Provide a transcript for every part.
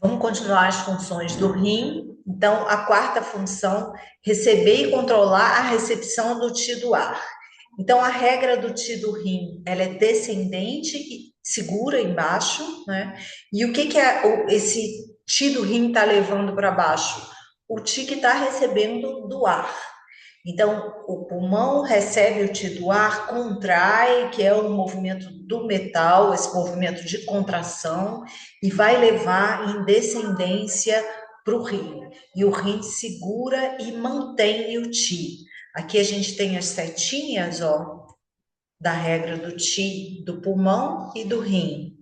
Vamos continuar as funções do rim. Então, a quarta função, receber e controlar a recepção do Ti do ar. Então, a regra do Ti do rim, ela é descendente e segura embaixo, né? E o que que esse Ti do rim está levando para baixo? O Ti que está recebendo do ar. Então, o pulmão recebe o Ti do ar, contrai, que é o movimento do metal, esse movimento de contração, e vai levar em descendência para o rim. E o rim segura e mantém o Ti. Aqui a gente tem as setinhas, ó, da regra do Ti, do pulmão e do rim.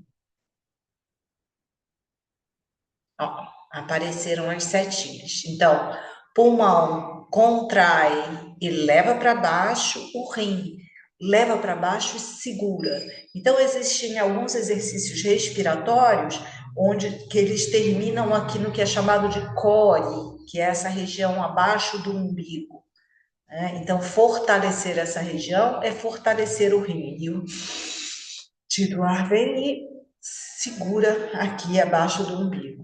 Ó, apareceram as setinhas. Então, pulmão contrai e leva para baixo, o rim leva para baixo e segura. Então, existem alguns exercícios respiratórios onde que eles terminam aqui no que é chamado de core, que é essa região abaixo do umbigo, né? Então, fortalecer essa região é fortalecer o rim. E o tiro ar vem e segura aqui abaixo do umbigo.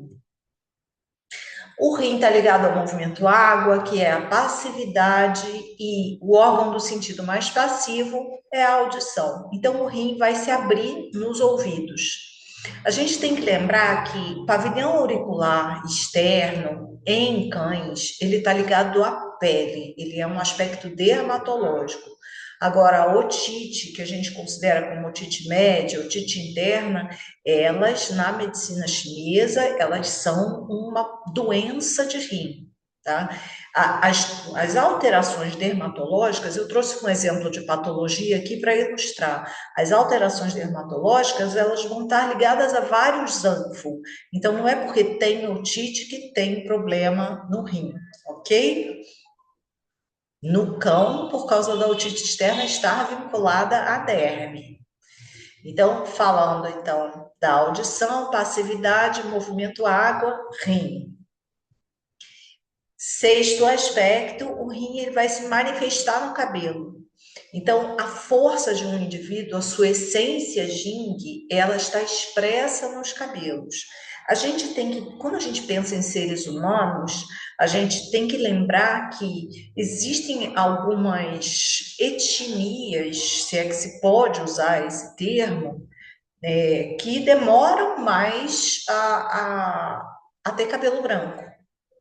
O rim está ligado ao movimento água, que é a passividade, e o órgão do sentido mais passivo é a audição. Então, o rim vai se abrir nos ouvidos. A gente tem que lembrar que pavilhão auricular externo em cães, ele está ligado à pele, ele é um aspecto dermatológico. Agora, a otite, que a gente considera como otite média, otite interna, elas, na medicina chinesa, elas são uma doença de rim, tá? As alterações dermatológicas, eu trouxe um exemplo de patologia aqui para ilustrar. As alterações dermatológicas, elas vão estar ligadas a vários zanfo. Então, não é porque tem otite que tem problema no rim, ok? No cão, por causa da otite externa estar vinculada à derme. Então, falando então da audição, passividade, movimento água, rim. Sexto aspecto, o rim ele vai se manifestar no cabelo. Então, a força de um indivíduo, a sua essência Jing, ela está expressa nos cabelos. A gente tem que, quando a gente pensa em seres humanos, a gente tem que lembrar que existem algumas etnias, se é que se pode usar esse termo, que demoram mais a ter cabelo branco.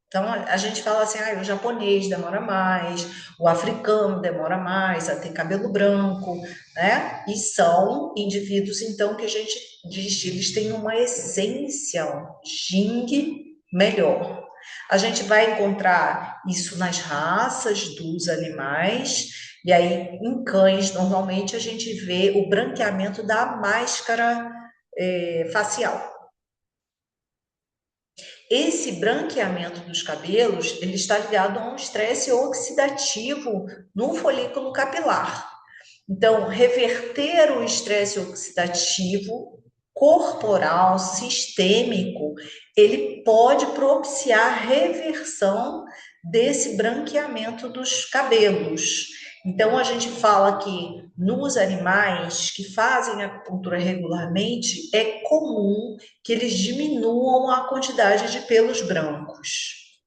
Então, a gente fala assim, o japonês demora mais, o africano demora mais a ter cabelo branco, né? E são indivíduos, então, que a gente diz que eles têm uma essência, um Jing melhor. A gente vai encontrar isso nas raças dos animais, e aí em cães, normalmente, a gente vê o branqueamento da máscara facial. Esse branqueamento dos cabelos, ele está ligado a um estresse oxidativo no folículo capilar. Então, reverter o estresse oxidativo corporal, sistêmico, ele pode propiciar reversão desse branqueamento dos cabelos. Então, a gente fala que nos animais que fazem acupuntura regularmente, é comum que eles diminuam a quantidade de pelos brancos.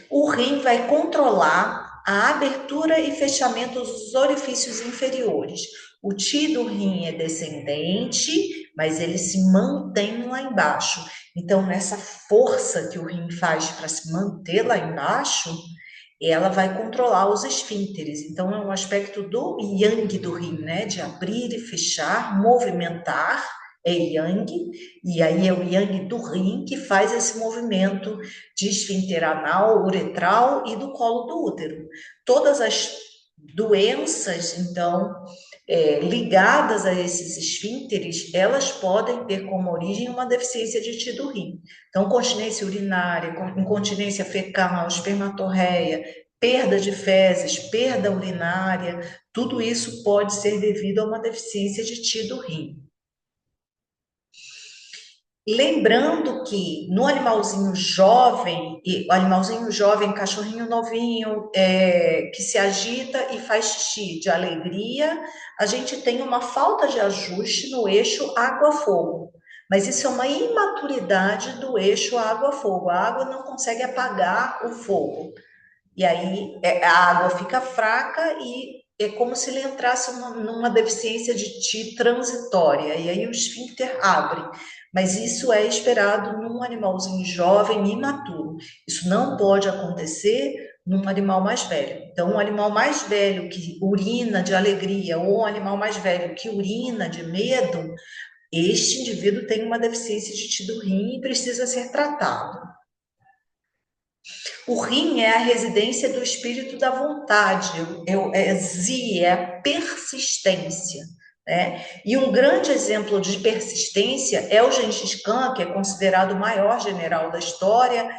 O rim vai controlar a abertura e fechamento dos orifícios inferiores. O Ti do rim é descendente, mas ele se mantém lá embaixo. Então, nessa força que o rim faz para se manter lá embaixo, ela vai controlar os esfínteres. Então, é um aspecto do yang do rim, né? De abrir e fechar, movimentar, é yang, e aí é o yang do rim que faz esse movimento de esfíncter anal, uretral e do colo do útero. Todas as doenças, então, ligadas a esses esfínteres, elas podem ter como origem uma deficiência de Ti do rim. Então, continência urinária, incontinência fecal, espermatorreia, perda de fezes, perda urinária, tudo isso pode ser devido a uma deficiência de Ti do rim. Lembrando que no animalzinho jovem, o animalzinho jovem, cachorrinho novinho, que se agita e faz xixi de alegria, a gente tem uma falta de ajuste no eixo água-fogo. Mas isso é uma imaturidade do eixo água-fogo. A água não consegue apagar o fogo. E aí a água fica fraca e é como se ele entrasse numa deficiência de ti transitória. E aí o esfíncter abre. Mas isso é esperado num animalzinho jovem, imaturo. Isso não pode acontecer num animal mais velho. Então, um animal mais velho que urina de alegria ou um animal mais velho que urina de medo, este indivíduo tem uma deficiência de ti do rim e precisa ser tratado. O rim é a residência do espírito da vontade, zi, é a persistência. Né? E um grande exemplo de persistência é o Gengis Khan, que é considerado o maior general da história.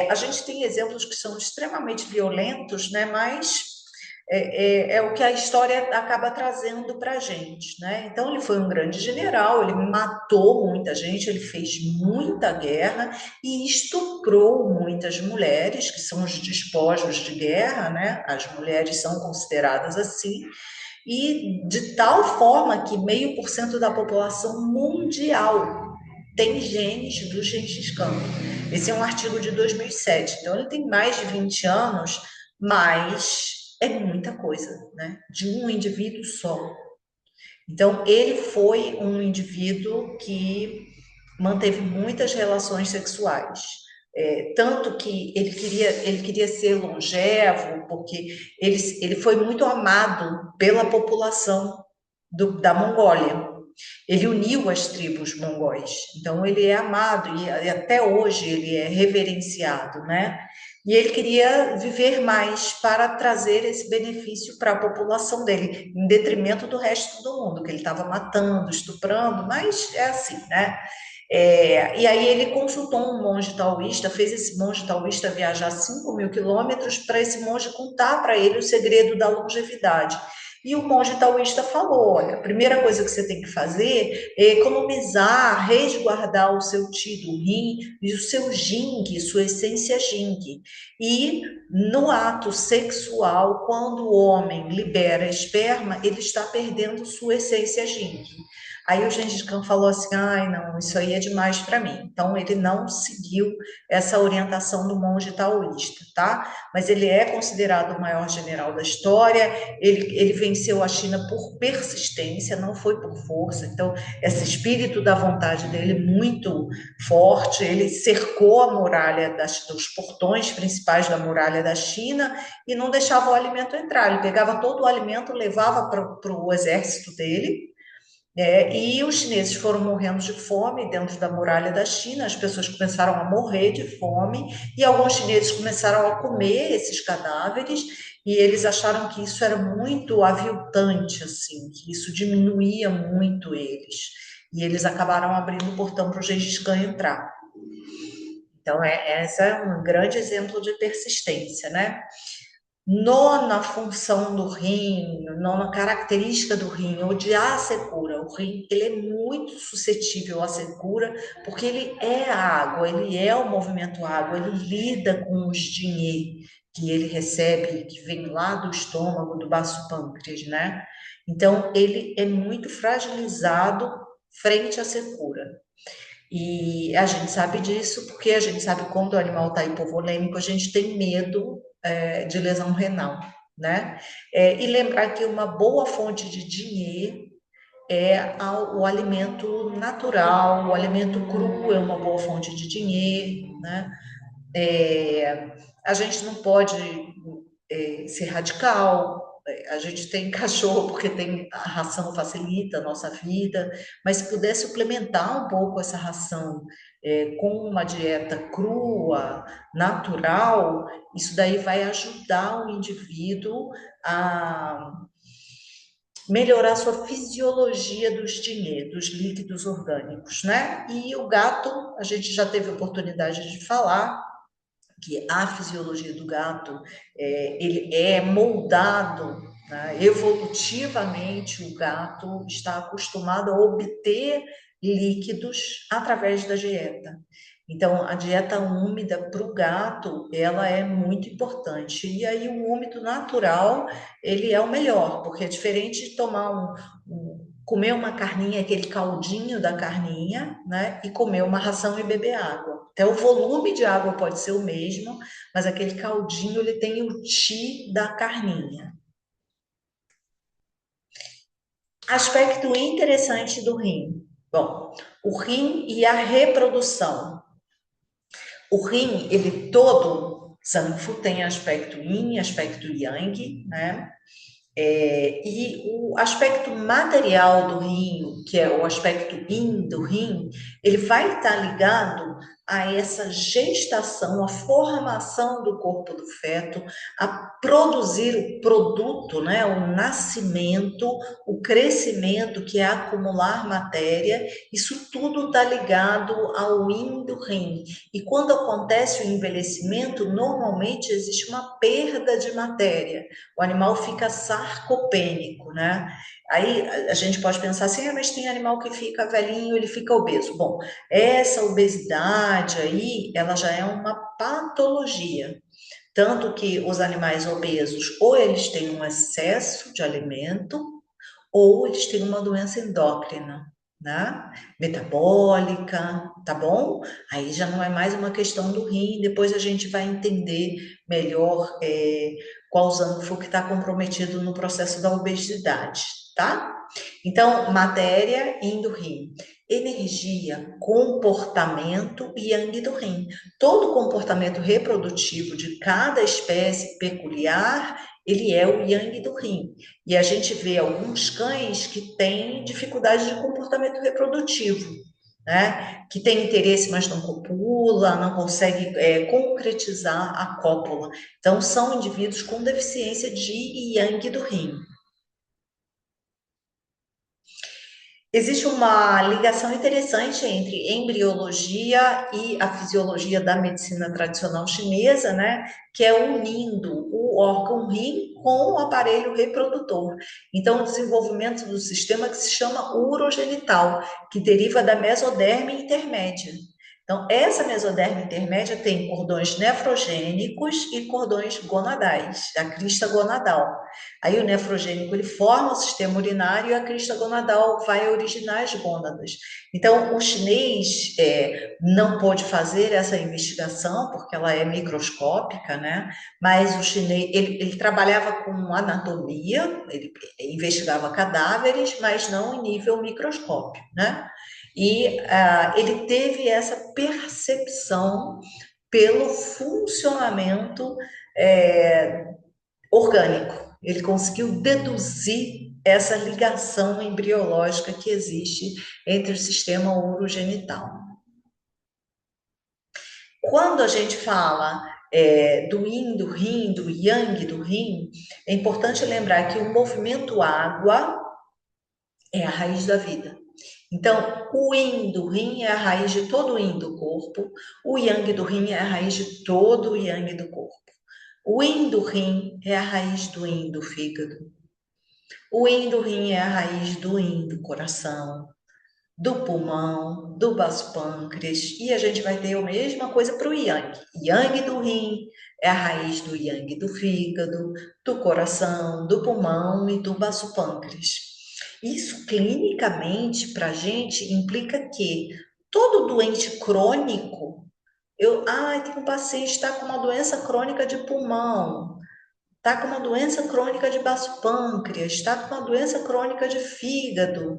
A gente tem exemplos que são extremamente violentos, né? Mas é o que a história acaba trazendo para a gente, né? Então, ele foi um grande general, ele matou muita gente, ele fez muita guerra e estuprou muitas mulheres, que são os despojos de guerra, né? As mulheres são consideradas assim, e de tal forma que 0,5% da população mundial tem genes do Gengis Khan. Esse é um artigo de 2007, então ele tem mais de 20 anos, mas é muita coisa, né? De um indivíduo só. Então, ele foi um indivíduo que manteve muitas relações sexuais. Tanto que ele queria ser longevo, porque ele foi muito amado pela população da Mongólia. Ele uniu as tribos mongóis, então ele é amado e até hoje ele é reverenciado, né? E ele queria viver mais para trazer esse benefício para a população dele, em detrimento do resto do mundo, que ele estava matando, estuprando, mas é assim, né? E aí ele consultou um monge taoísta, fez esse monge taoísta viajar 5.000 quilômetros para esse monge contar para ele o segredo da longevidade. E o monge taoísta falou: olha, a primeira coisa que você tem que fazer é economizar, resguardar o seu ti do rim e o seu jing, sua essência jing. E no ato sexual, quando o homem libera esperma, ele está perdendo sua essência jing. Aí o Gengis Khan falou assim: ai, não, isso aí é demais para mim. Então ele não seguiu essa orientação do monge taoísta, tá? Mas ele é considerado o maior general da história. Ele venceu a China por persistência, não foi por força. Então, esse espírito da vontade dele é muito forte. Ele cercou a muralha dos portões principais da muralha da China e não deixava o alimento entrar. Ele pegava todo o alimento, levava para o exército dele. E os chineses foram morrendo de fome dentro da muralha da China, as pessoas começaram a morrer de fome, e alguns chineses começaram a comer esses cadáveres, e eles acharam que isso era muito aviltante, assim, que isso diminuía muito eles. E eles acabaram abrindo o portão para o Gengis Khan entrar. Então, essa é um grande exemplo de persistência, né? Nona função do rim, nona característica do rim, odiar a secura. O rim, ele é muito suscetível à secura, porque ele é a água, ele é o movimento água, ele lida com os dinhê que ele recebe, que vem lá do estômago, do baço pâncreas, né? Então, ele é muito fragilizado frente à secura. E a gente sabe disso porque a gente sabe que quando o animal está hipovolêmico, a gente tem medo de lesão renal, né? E lembrar que uma boa fonte de dinheiro é o alimento natural, o alimento cru é uma boa fonte de dinheiro, né? A gente não pode ser radical. A gente tem cachorro porque tem a ração facilita a nossa vida, mas se puder suplementar um pouco essa ração com uma dieta crua, natural, isso daí vai ajudar o indivíduo a melhorar sua fisiologia dos dinheiros, dos líquidos orgânicos, né? E o gato, a gente já teve oportunidade de falar, que a fisiologia do gato ele é moldado, né? Evolutivamente, o gato está acostumado a obter líquidos através da dieta. Então, a dieta úmida para o gato, ela é muito importante. E aí, o úmido natural, ele é o melhor, porque é diferente de tomar comer uma carninha, aquele caldinho da carninha, né? E comer uma ração e beber água. Até o volume de água pode ser o mesmo, mas aquele caldinho ele tem o ti da carninha. Aspecto interessante do rim. Bom, o rim e a reprodução. O rim, ele todo, Zanfu tem aspecto yin, aspecto yang, né? E o aspecto material do rim, que é o aspecto yin do rim, ele vai estar ligado a essa gestação, a formação do corpo do feto, a produzir o produto, né, o nascimento, o crescimento, que é acumular matéria, isso tudo está ligado ao yin do rim. E quando acontece o envelhecimento, normalmente existe uma perda de matéria. O animal fica sarcopênico, né? Aí a gente pode pensar assim, mas tem animal que fica velhinho, ele fica obeso. Bom, essa obesidade aí, ela já é uma patologia. Tanto que os animais obesos, ou eles têm um excesso de alimento, ou eles têm uma doença endócrina, né? Metabólica, tá bom? Aí já não é mais uma questão do rim, depois a gente vai entender melhor qual zanfo que está comprometido no processo da obesidade, tá? Então, matéria, yin do rim. Energia, comportamento e yang do rim. Todo comportamento reprodutivo de cada espécie peculiar, ele é o yang do rim. E a gente vê alguns cães que têm dificuldade de comportamento reprodutivo, né? Que tem interesse, mas não copula, não consegue concretizar a cópula. Então, são indivíduos com deficiência de yang do rim. Existe uma ligação interessante entre embriologia e a fisiologia da medicina tradicional chinesa, né? Que é unindo o órgão rim com o aparelho reprodutor. Então, o desenvolvimento do sistema que se chama urogenital, que deriva da mesoderme intermédia. Então, essa mesoderme intermédia tem cordões nefrogênicos e cordões gonadais, a crista gonadal. Aí o nefrogênico ele forma o sistema urinário e a crista gonadal vai originar as gônadas. Então, o chinês não pôde fazer essa investigação porque ela é microscópica, né? Mas o chinês ele trabalhava com anatomia, ele investigava cadáveres, mas não em nível microscópio, né? E ele teve essa percepção pelo funcionamento é, orgânico. Ele conseguiu deduzir essa ligação embriológica que existe entre o sistema urogenital. Quando a gente fala do yin do rim, do yang do rim, é importante lembrar que o movimento água é a raiz da vida. Então, o yin do rim é a raiz de todo o yin do corpo, o yang do rim é a raiz de todo o yang do corpo. O yin do rim é a raiz do yin do fígado. O yin do rim é a raiz do yin do coração, do pulmão, do baço pâncreas, e a gente vai ter a mesma coisa para o yang. Yang do rim é a raiz do yang do fígado, do coração, do pulmão e do baço pâncreas. Isso clinicamente para a gente implica que todo doente crônico, tem um paciente que está com uma doença crônica de pulmão, está com uma doença crônica de baço pâncreas, está com uma doença crônica de fígado.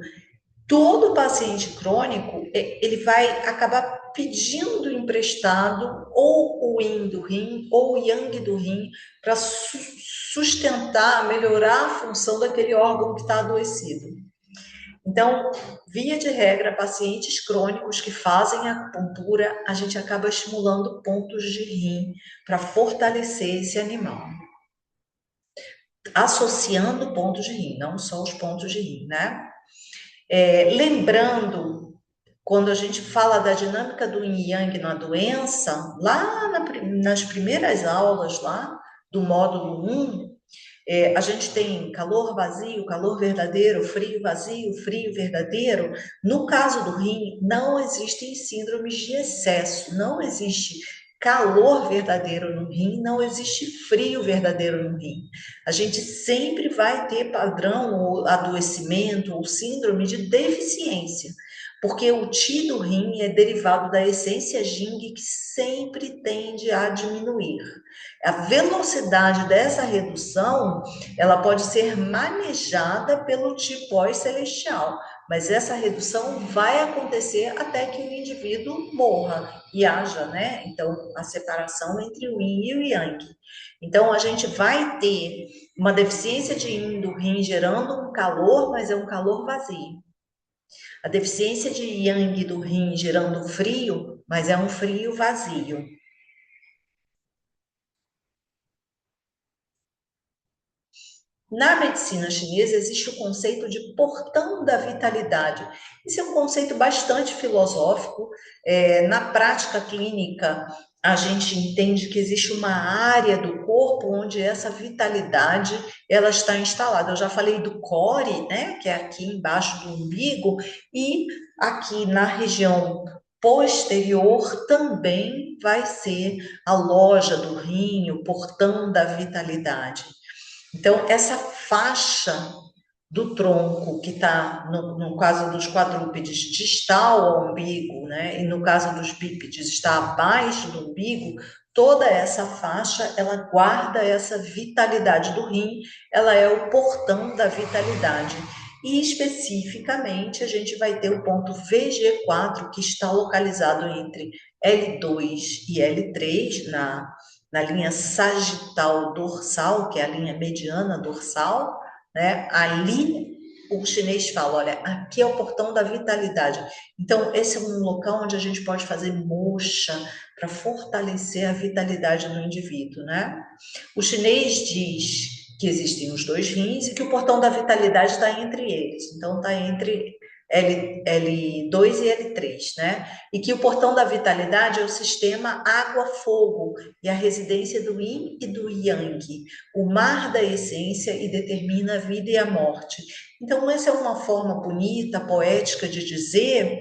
Todo paciente crônico, ele vai acabar pedindo emprestado ou o yin do rim ou o yang do rim para sustentar, melhorar a função daquele órgão que está adoecido. Então, via de regra, pacientes crônicos que fazem acupuntura, a gente acaba estimulando pontos de rim para fortalecer esse animal. Associando pontos de rim, não só os pontos de rim, né? Lembrando, quando a gente fala da dinâmica do yin yang na doença, lá nas primeiras aulas lá do módulo 1, a gente tem calor vazio, calor verdadeiro, frio vazio, frio verdadeiro. No caso do rim, não existem síndromes de excesso, não existe calor verdadeiro no rim, não existe frio verdadeiro no rim. A gente sempre vai ter padrão ou adoecimento ou síndrome de deficiência, porque o Qi do rim é derivado da essência Jing, que sempre tende a diminuir. A velocidade dessa redução, ela pode ser manejada pelo Qi pós-celestial, mas essa redução vai acontecer até que o indivíduo morra e haja, né? Então, a separação entre o yin e o yang. Então, a gente vai ter uma deficiência de yin do rim gerando um calor, mas é um calor vazio. A deficiência de yang do rim gerando frio, mas é um frio vazio. Na medicina chinesa existe o conceito de portão da vitalidade. Esse é um conceito bastante filosófico. Na prática clínica, a gente entende que existe uma área do corpo onde essa vitalidade ela está instalada. Eu já falei do core, né, que é aqui embaixo do umbigo, e aqui na região posterior também vai ser a loja do rim, o portão da vitalidade. Então, essa faixa do tronco, que está, no caso dos quadrúpedes, distal ao umbigo, né? E no caso dos bípedes, está abaixo do umbigo, toda essa faixa, ela guarda essa vitalidade do rim, ela é o portão da vitalidade. E especificamente, a gente vai ter o ponto VG4, que está localizado entre L2 e L3, na linha sagital dorsal, que é a linha mediana dorsal, né? Ali o chinês fala, olha, aqui é o portão da vitalidade. Então, esse é um local onde a gente pode fazer moxa para fortalecer a vitalidade do indivíduo, né? O chinês diz que existem os dois rins e que o portão da vitalidade está entre eles. Então, está entre L2 e L3, né? E que o portão da vitalidade é o sistema água-fogo e a residência do yin e do yang, o mar da essência e determina a vida e a morte. Então, essa é uma forma bonita, poética de dizer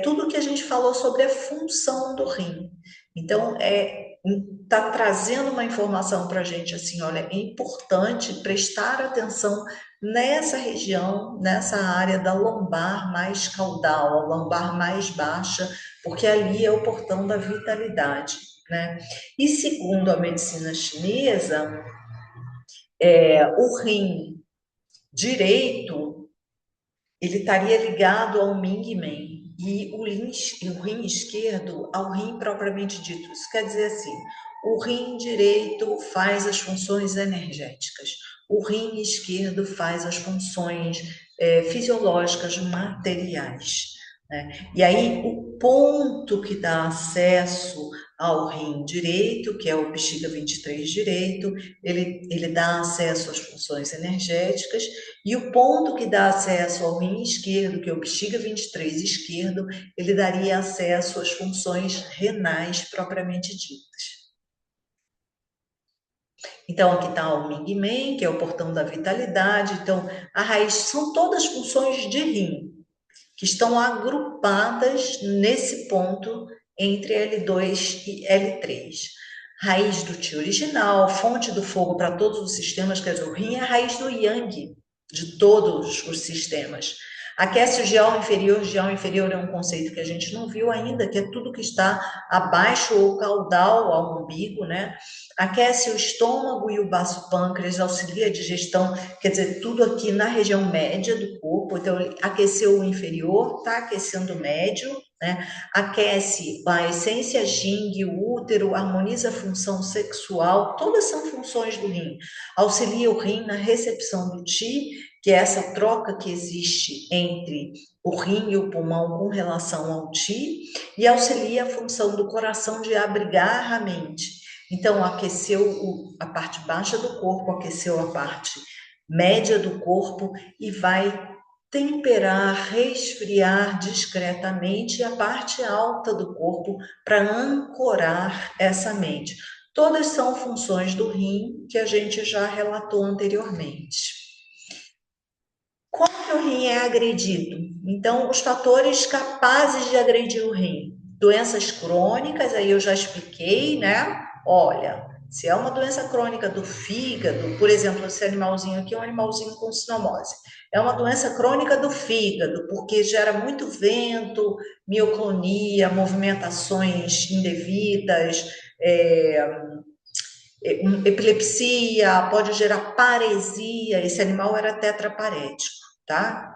tudo que a gente falou sobre a função do rim. Então, está trazendo uma informação para a gente assim, olha, é importante prestar atenção nessa região, nessa área da lombar mais caudal, a lombar mais baixa, porque ali é o portão da vitalidade, né? E segundo a medicina chinesa, o rim direito, ele estaria ligado ao Ming Men e o rim esquerdo ao rim propriamente dito. Isso quer dizer assim, o rim direito faz as funções energéticas, o rim esquerdo faz as funções fisiológicas materiais, né? E aí o ponto que dá acesso ao rim direito, que é o bexiga 23 direito, ele dá acesso às funções energéticas, e o ponto que dá acesso ao rim esquerdo, que é o bexiga 23 esquerdo, ele daria acesso às funções renais propriamente ditas. Então, aqui está o Ming Men, que é o portão da vitalidade. Então, a raiz são todas funções de rim, que estão agrupadas nesse ponto entre L2 e L3. Raiz do Qi original, fonte do fogo para todos os sistemas, quer dizer, o rim é a raiz do Yang de todos os sistemas. Aquece o geal inferior é um conceito que a gente não viu ainda, que é tudo que está abaixo ou caudal ao umbigo, né? Aquece o estômago e o baço pâncreas, auxilia a digestão, quer dizer, tudo aqui na região média do corpo. Então, aqueceu o inferior, está aquecendo o médio, né? Aquece a essência Jing, o útero, harmoniza a função sexual, todas são funções do rim. Auxilia o rim na recepção do Qi, que é essa troca que existe entre o rim e o pulmão com relação ao Qi, e auxilia a função do coração de abrigar a mente. Então, aqueceu a parte baixa do corpo, aqueceu a parte média do corpo e vai temperar, resfriar discretamente a parte alta do corpo para ancorar essa mente. Todas são funções do rim que a gente já relatou anteriormente. Como que o rim é agredido? Então, os fatores capazes de agredir o rim. Doenças crônicas, aí eu já expliquei, né? Olha, se é uma doença crônica do fígado, por exemplo, esse animalzinho aqui é um animalzinho com cinomose. É uma doença crônica do fígado, porque gera muito vento, mioclonia, movimentações indevidas, epilepsia, pode gerar paresia. Esse animal era tetraparético, tá?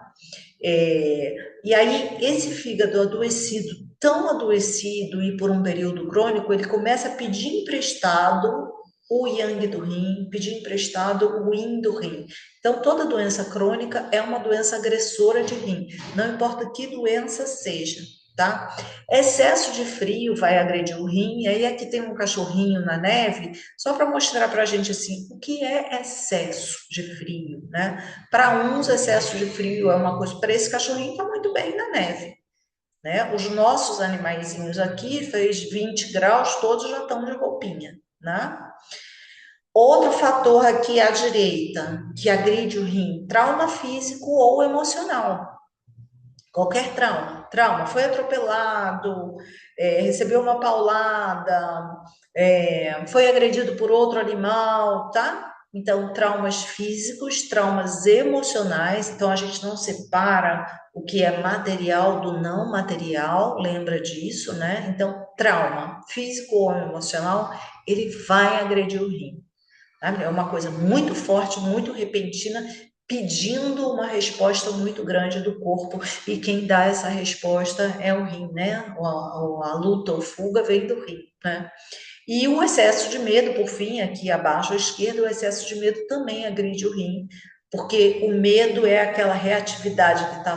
É, e aí, esse fígado adoecido, tão adoecido e por um período crônico, ele começa a pedir emprestado o yang do rim, pedir emprestado o yin do rim. Então, toda doença crônica é uma doença agressora de rim, não importa que doença seja, tá? Excesso de frio vai agredir o rim, e aí aqui tem um cachorrinho na neve, só para mostrar para a gente assim, o que é excesso de frio, né? Para uns, excesso de frio é uma coisa, para esse cachorrinho está muito bem na neve, né? Os nossos animaizinhos aqui, fez 20 graus, todos já estão de roupinha, né? Outro fator aqui à direita, que agride o rim, trauma físico ou emocional. Qualquer trauma, foi atropelado, recebeu uma paulada, foi agredido por outro animal, tá? Então, traumas físicos, traumas emocionais, então a gente não separa o que é material do não material, lembra disso, né? Então, trauma físico ou emocional, ele vai agredir o rim. Tá? É uma coisa muito forte, muito repentina, pedindo uma resposta muito grande do corpo, e quem dá essa resposta é o rim, né? A luta ou fuga vem do rim, né? E o excesso de medo, por fim, aqui abaixo à esquerda, o excesso de medo também agride o rim, porque o medo é aquela reatividade que está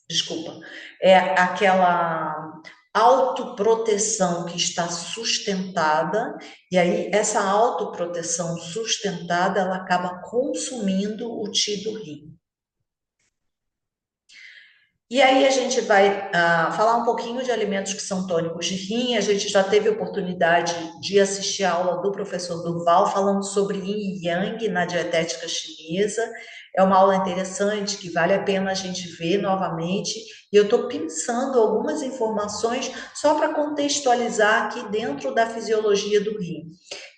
desculpa, é aquela autoproteção que está sustentada, e aí essa autoproteção sustentada, ela acaba consumindo o ti do rim. E aí a gente vai falar um pouquinho de alimentos que são tônicos de rim. A gente já teve a oportunidade de assistir a aula do professor Durval falando sobre Yin e Yang na dietética chinesa. É uma aula interessante que vale a pena a gente ver novamente. E eu estou pensando algumas informações só para contextualizar aqui dentro da fisiologia do rim.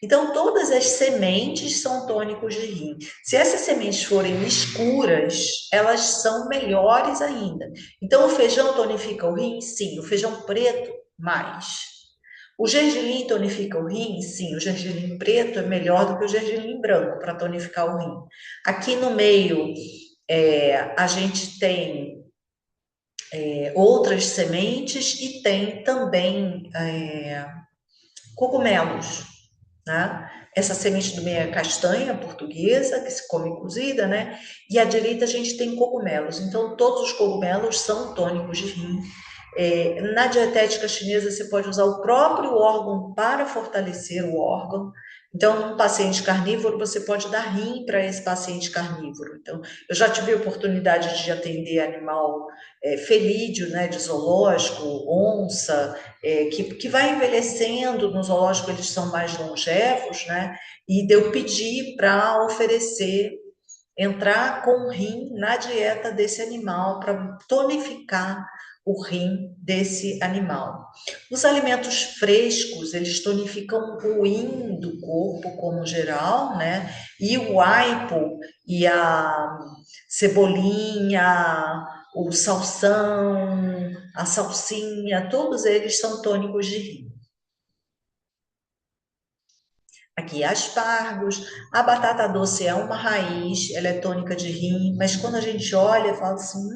Então, todas as sementes são tônicos de rim. Se essas sementes forem escuras, elas são melhores ainda. Então, o feijão tonifica o rim? Sim. O feijão preto, mais. O gergelim tonifica o rim? Sim. O gergelim preto é melhor do que o gergelim branco para tonificar o rim. Aqui no meio, a gente tem outras sementes e tem também cogumelos, né? Essa semente do meio é castanha portuguesa, que se come cozida, né? E à direita a gente tem cogumelos. Então, todos os cogumelos são tônicos de rim. Na dietética chinesa, você pode usar o próprio órgão para fortalecer o órgão. Então, num paciente carnívoro, você pode dar rim para esse paciente carnívoro. Então, eu já tive a oportunidade de atender animal felídeo, né, de zoológico, onça, que vai envelhecendo. No zoológico eles são mais longevos, né? E eu pedi para oferecer, entrar com o rim na dieta desse animal para tonificar o rim desse animal. Os alimentos frescos, eles tonificam o yin do corpo como geral, né? E o aipo e a cebolinha, o salsão, a salsinha, todos eles são tônicos de rim. Aqui, aspargos, a batata doce é uma raiz, ela é tônica de rim, mas quando a gente olha, fala assim,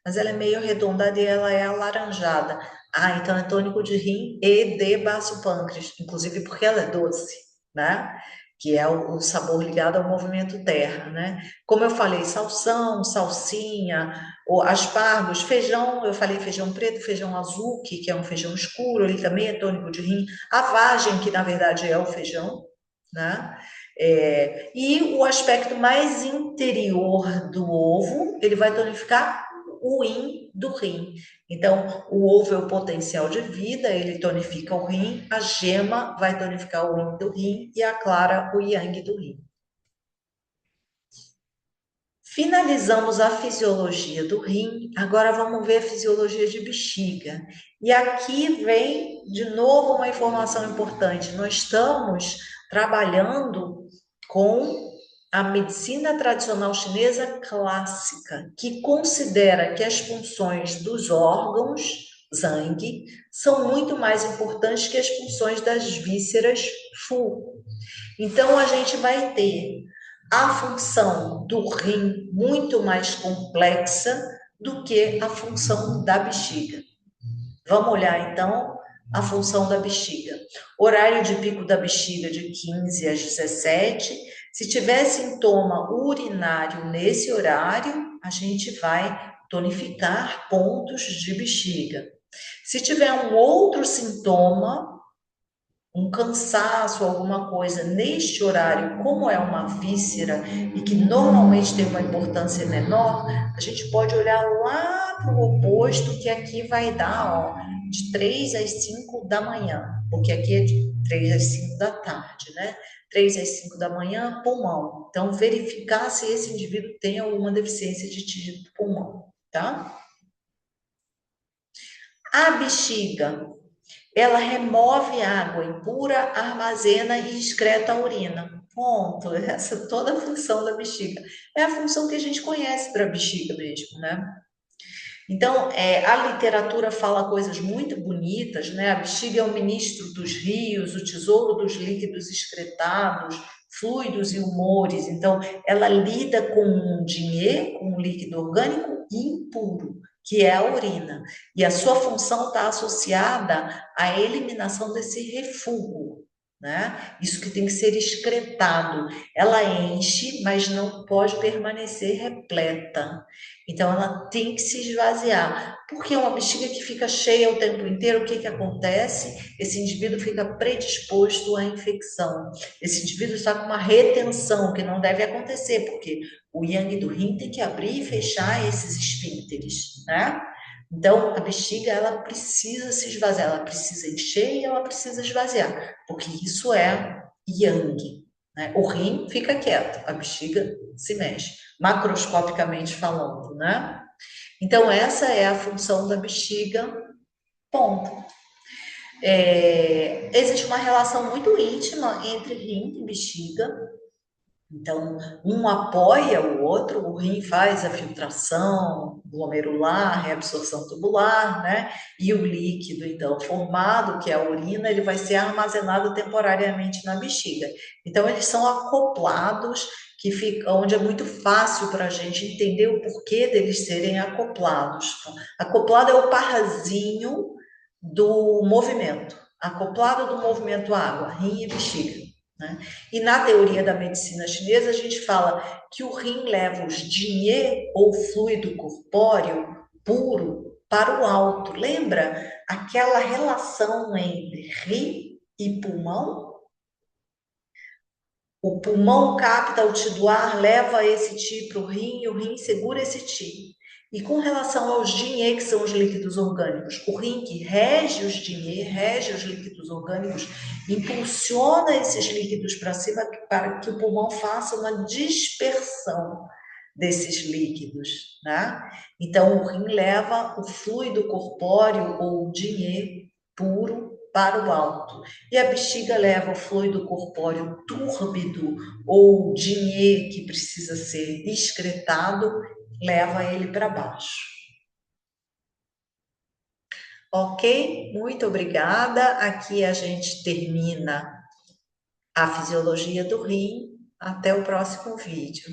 mas ela é meio arredondada e ela é alaranjada. Ah, então é tônico de rim e de baço pâncreas, inclusive porque ela é doce, né? Que é o sabor ligado ao movimento terra, né? Como eu falei, salsão, salsinha, aspargos, feijão, eu falei feijão preto, feijão azul, que é um feijão escuro, ele também é tônico de rim. A vagem, que na verdade é o feijão, né? E o aspecto mais interior do ovo, ele vai tonificar o yin do rim. Então, o ovo é o potencial de vida, ele tonifica o rim, a gema vai tonificar o yin do rim e a clara o yang do rim. Finalizamos a fisiologia do rim, agora vamos ver a fisiologia de bexiga. E aqui vem de novo uma informação importante. Nós estamos trabalhando com a medicina tradicional chinesa clássica, que considera que as funções dos órgãos, Zhang, são muito mais importantes que as funções das vísceras, Fu. Então, a gente vai ter a função do rim muito mais complexa do que a função da bexiga. Vamos olhar então a função da bexiga. Horário de pico da bexiga de 15 às 17. Se tiver sintoma urinário nesse horário, a gente vai tonificar pontos de bexiga. Se tiver um outro sintoma, um cansaço, alguma coisa neste horário, como é uma víscera e que normalmente tem uma importância menor, a gente pode olhar lá para o oposto, que aqui vai dar, ó, de 3 às 5 da manhã, porque aqui é de 3 às 5 da tarde, né? 3 às 5 da manhã, pulmão. Então, verificar se esse indivíduo tem alguma deficiência de tecido do pulmão, tá? A bexiga, ela remove água impura, armazena e excreta a urina. Ponto. Essa é toda a função da bexiga. É a função que a gente conhece para a bexiga mesmo, né? Então, a literatura fala coisas muito bonitas, né? A bexiga é o ministro dos rios, o tesouro dos líquidos excretados, fluidos e humores. Então, ela lida com um dinheiro, com um líquido orgânico impuro, que é a urina. E a sua função está associada à eliminação desse refúgio, né? Isso que tem que ser excretado. Ela enche, mas não pode permanecer repleta. Então, ela tem que se esvaziar. Porque uma bexiga que fica cheia o tempo inteiro, o que que acontece? Esse indivíduo fica predisposto à infecção. Esse indivíduo está com uma retenção, que não deve acontecer, porque o yang do rim tem que abrir e fechar esses esfínteres, né? Então, a bexiga, ela precisa se esvaziar, ela precisa encher e ela precisa esvaziar, porque isso é yang, né? O rim fica quieto, a bexiga se mexe, macroscopicamente falando, né? Então, essa é a função da bexiga, ponto. Existe uma relação muito íntima entre rim e bexiga. Então, um apoia o outro, o rim faz a filtração glomerular, reabsorção tubular, né? E o líquido, então, formado, que é a urina, ele vai ser armazenado temporariamente na bexiga. Então, eles são acoplados, que fica, onde é muito fácil para a gente entender o porquê deles serem acoplados. Acoplado é o parzinho do movimento, acoplado do movimento água, rim e bexiga, né? E na teoria da medicina chinesa, a gente fala que o rim leva os dinhe, ou fluido corpóreo puro, para o alto. Lembra aquela relação entre rim e pulmão? O pulmão capta o ti do ar, leva esse ti para o rim e o rim segura esse ti. E com relação aos dinhe, que são os líquidos orgânicos, o rim que rege os dinhe, rege os líquidos orgânicos, impulsiona esses líquidos para cima para que o pulmão faça uma dispersão desses líquidos, né? Então, o rim leva o fluido corpóreo ou o dinhe puro para o alto. E a bexiga leva o fluido corpóreo túrbido ou dinhe que precisa ser excretado, leva ele para baixo. Ok? Muito obrigada. Aqui a gente termina a fisiologia do rim. Até o próximo vídeo.